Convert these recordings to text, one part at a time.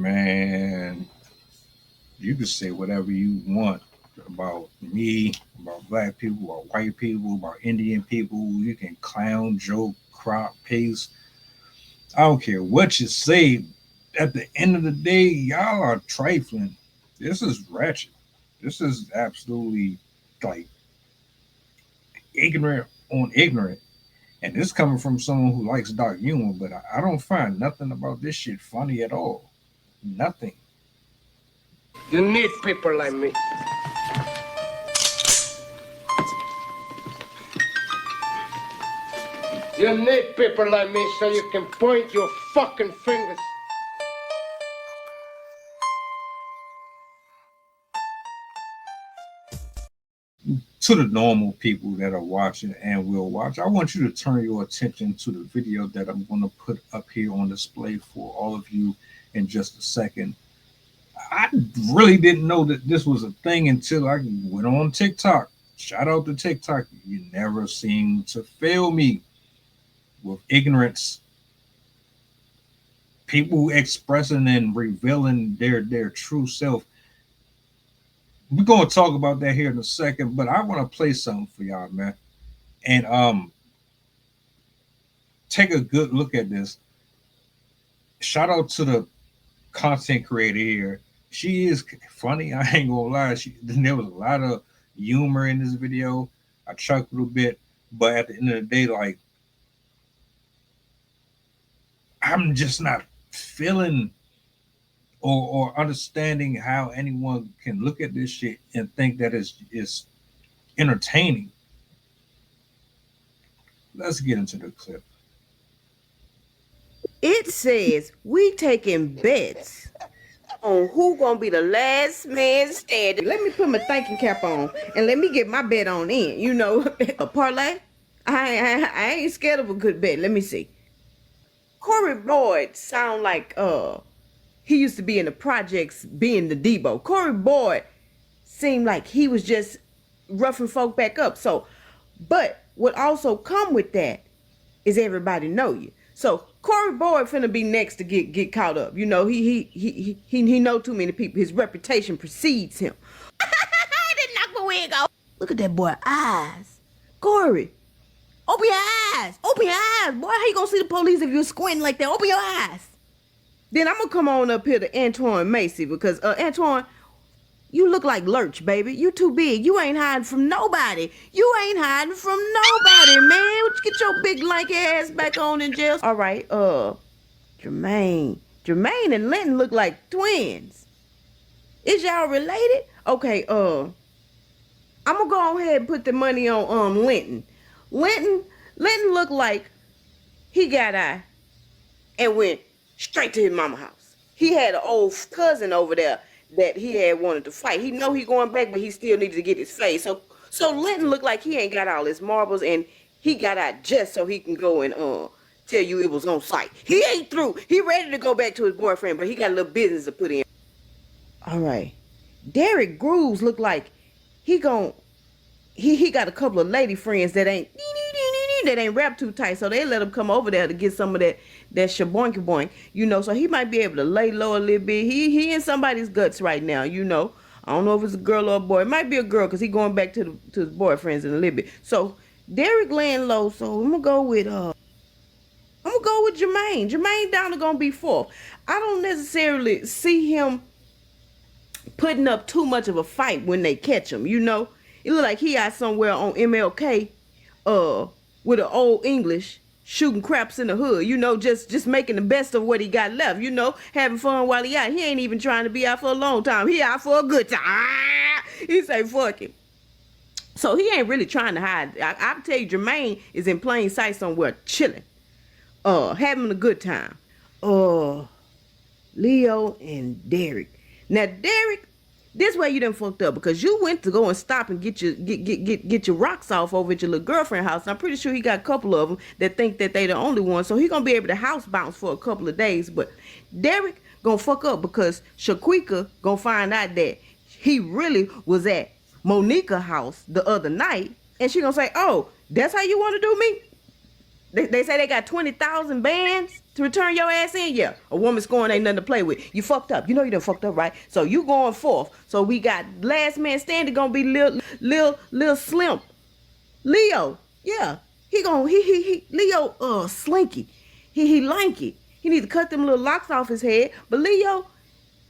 Man, you can say whatever you want about me, about black people, about white people, about Indian people. You can clown, joke, crop, paste. I don't care what you say. At the end of the day, y'all are trifling. This is wretched. This is absolutely like ignorant on ignorant. And this coming from someone who likes dark humor, but I don't find nothing about this shit funny at all. Nothing. You need people like me. You need people like me so you can point your fucking fingers. To the normal people that are watching and will watch, I want you to turn your attention to the video that I'm going to put up here on display for all of you in just a second. I really didn't know that this was a thing until I went on TikTok. Shout out to TikTok. You never seem to fail me with ignorance. People expressing and revealing their true self. We're gonna talk about that here in a second, but I want to play something for y'all, man. And take a good look at this. Shout out to the content creator here. She is funny. I ain't gonna lie. There was a lot of humor in this video. I chuckled a bit, but at the end of the day, like, I'm just not feeling or understanding how anyone can look at this shit and think that it's entertaining. Let's get into the clip. It says we taking bets on who gonna be the last man standing. Let me put my thinking cap on and let me get my bet on in. You know, a parlay. I ain't scared of a good bet. Let me see. Corey Boyd sound like he used to be in the projects being the Debo. Corey Boyd seemed like he was just roughing folk back up. So, but what also come with that is everybody know you. So Corey Boyd finna be next to get caught up. You know, he know too many people. His reputation precedes him. I didn't knock my wig off. Look at that boy eyes. Corey, open your eyes. Open your eyes. Boy, how you gonna see the police if you're squinting like that? Open your eyes. Then I'm gonna come on up here to Antoine Macy because Antoine, you look like Lurch, baby. You too big. You ain't hiding from nobody. You ain't hiding from nobody, man. Get your big lanky ass back on in jail. All right, Jermaine and Linton look like twins. Is y'all related? Okay, I'm gonna go ahead and put the money on Linton. Linton looked like he got eye and went straight to his mama house. He had an old cousin over there that he had wanted to fight. He know he going back, but he still needed to get his face. So Linton looked like he ain't got all his marbles, and he got out just so he can go and tell you it was on site. He ain't through. He ready to go back to his boyfriend, but he got a little business to put in. All right. Derek Grooves looked like he got a couple of lady friends that ain't wrapped too tight, so they let him come over there to get some of that shaboinky boink, you know, so he might be able to lay low a little bit. He in somebody's guts right now, you know. I don't know if it's a girl or a boy. It might be a girl because he going back to his boyfriends in a little bit. So Derek laying low, so I'm gonna go with Jermaine. Jermaine down to gonna be fourth. I don't necessarily see him putting up too much of a fight when they catch him, you know. It look like he out somewhere on MLK with an old English shooting craps in the hood, you know, just making the best of what he got left, you know, having fun while he out. He ain't even trying to be out for a long time. He out for a good time. He say, fuck it. So he ain't really trying to hide. I'll tell you, Jermaine is in plain sight somewhere chilling, having a good time. Leo and Derek. Now, Derek, this way you done fucked up because you went to go and stop and get your rocks off over at your little girlfriend house. And I'm pretty sure he got a couple of them that think that they the only one. So he gonna be able to house bounce for a couple of days. But Derek gonna fuck up because Shaquika gonna find out that he really was at Monica's house the other night. And she gonna say, oh, that's how you want to do me? They say they got 20,000 bands to return your ass in? Yeah. A woman scoring ain't nothing to play with. You fucked up. You know you done fucked up, right? So you going fourth. So we got last man standing gonna be Lil Slim. Leo. Yeah. He Leo slinky. He lanky. He need to cut them little locks off his head. But Leo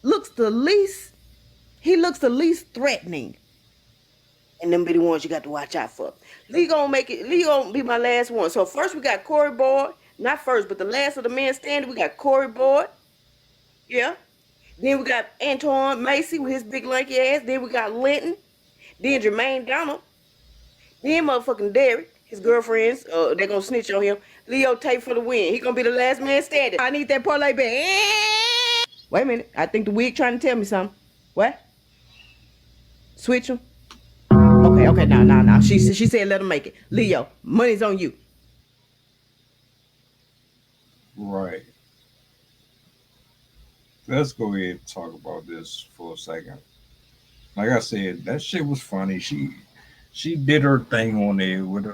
looks the least threatening. And them be the ones you got to watch out for. Lee gonna be my last one. So first we got Corey Boyd. Not first, but the last of the men standing, we got Corey Boyd. Yeah. Then we got Antoine Macy with his big lanky ass. Then we got Linton. Then Jermaine Donald. Then motherfucking Derek. His girlfriends, they gonna snitch on him. Leo Tate for the win. He gonna be the last man standing. I need that parlay bet. Wait a minute. I think the wig trying to tell me something. What? Switch him. Okay. Nah. She said let him make it. Leo, money's on you. Right. Let's go ahead and talk about this for a second. Like I said, that shit was funny. She did her thing on there with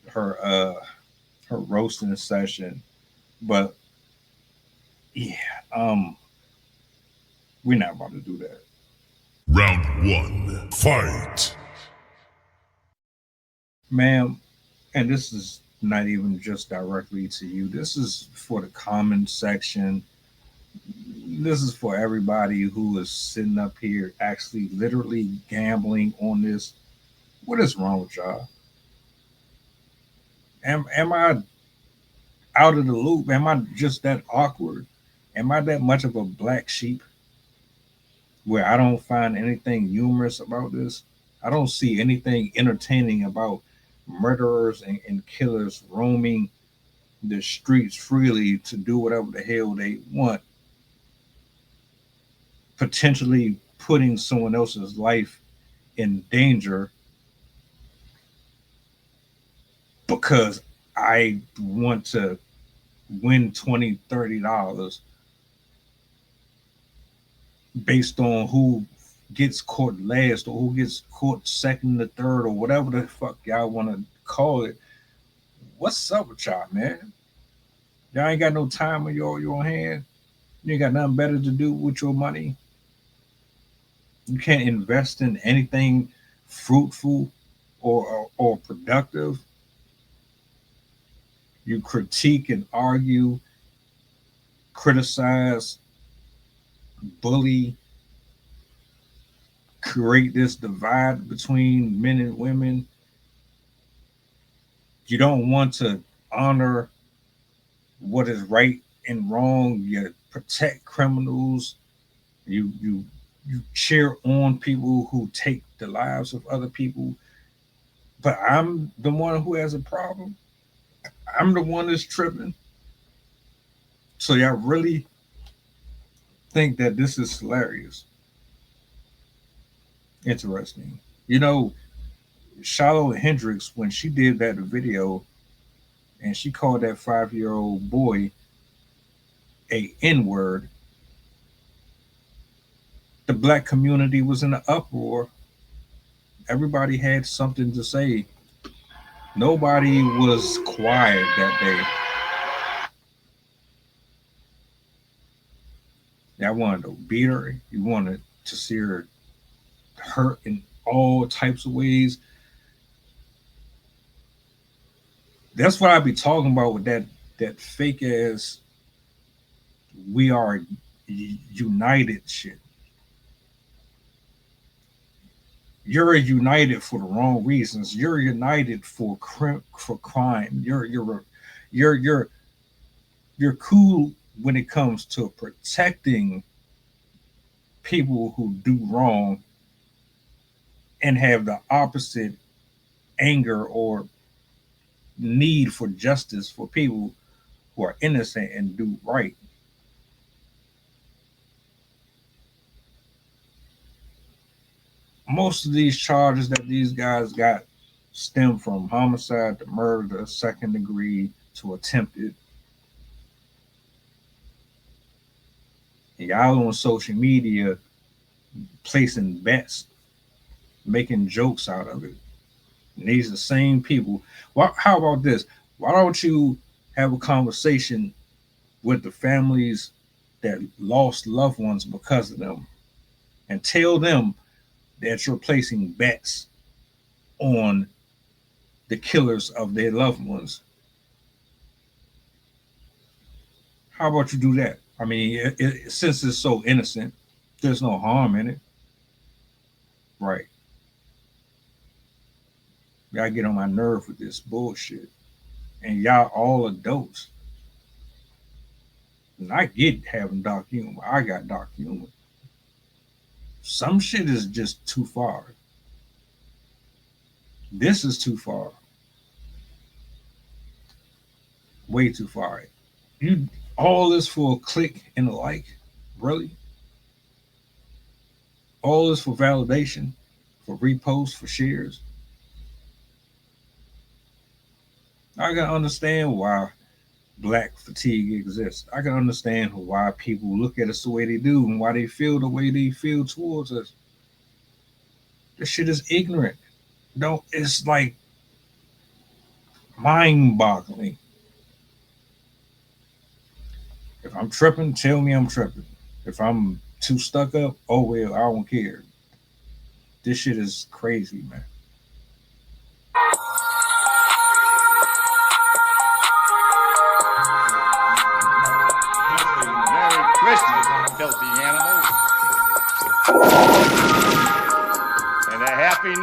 her roasting session. But yeah, we're not about to do that. Round 1, fight. Ma'am, and this is not even just directly to you. This is for the comment section. This is for everybody who is sitting up here actually literally gambling on this. What is wrong with y'all? Am I out of the loop? Am I just that awkward? Am I that much of a black sheep where I don't find anything humorous about this? I don't see anything entertaining about murderers and killers roaming the streets freely to do whatever the hell they want, potentially putting someone else's life in danger because I want to win $20, $30 based on who gets caught last or who gets caught second or third or whatever the fuck y'all want to call it. What's up with y'all, man? Y'all ain't got no time on your hand. You ain't got nothing better to do with your money. You can't invest in anything fruitful or productive. You critique and argue, criticize, bully, create this divide between men and women. You don't want to honor what is right and wrong. You protect criminals. You cheer on people who take the lives of other people. But I'm the one who has a problem. I'm the one that's tripping. So y'all really think that this is hilarious? Interesting. You know, Charlotte Hendricks, when she did that video and she called that 5-year-old boy a N-word, the black community was in an uproar. Everybody had something to say. Nobody was quiet that day. Y'all wanted to beat her. You wanted to see her hurt in all types of ways. That's what I be talking about with that fake ass "we are united" shit. You're united for the wrong reasons. You're united for crime. You're cool when it comes to protecting people who do wrong and have the opposite anger or need for justice for people who are innocent and do right. Most of these charges that these guys got stem from homicide to murder, second degree to attempted. And y'all on social media placing bets, making jokes out of it. And these are the same people. How about this? Why don't you have a conversation with the families that lost loved ones because of them, and tell them that you're placing bets on the killers of their loved ones. How about you do that? I mean, since it's so innocent, there's no harm in it, right? Y'all get on my nerve with this bullshit, and y'all all adults. And I get having dark humor. I got dark humor. Some shit is just too far. This is too far. Way too far. You all this for a click and a like? Really? All this for validation, for reposts, for shares? I can understand why black fatigue exists. I can understand why people look at us the way they do and why they feel the way they feel towards us. This shit is ignorant. Don't it's like mind-boggling. If I'm tripping, tell me I'm tripping. If I'm too stuck up, oh well, I don't care. This shit is crazy, man. Merry Christmas, filthy animal.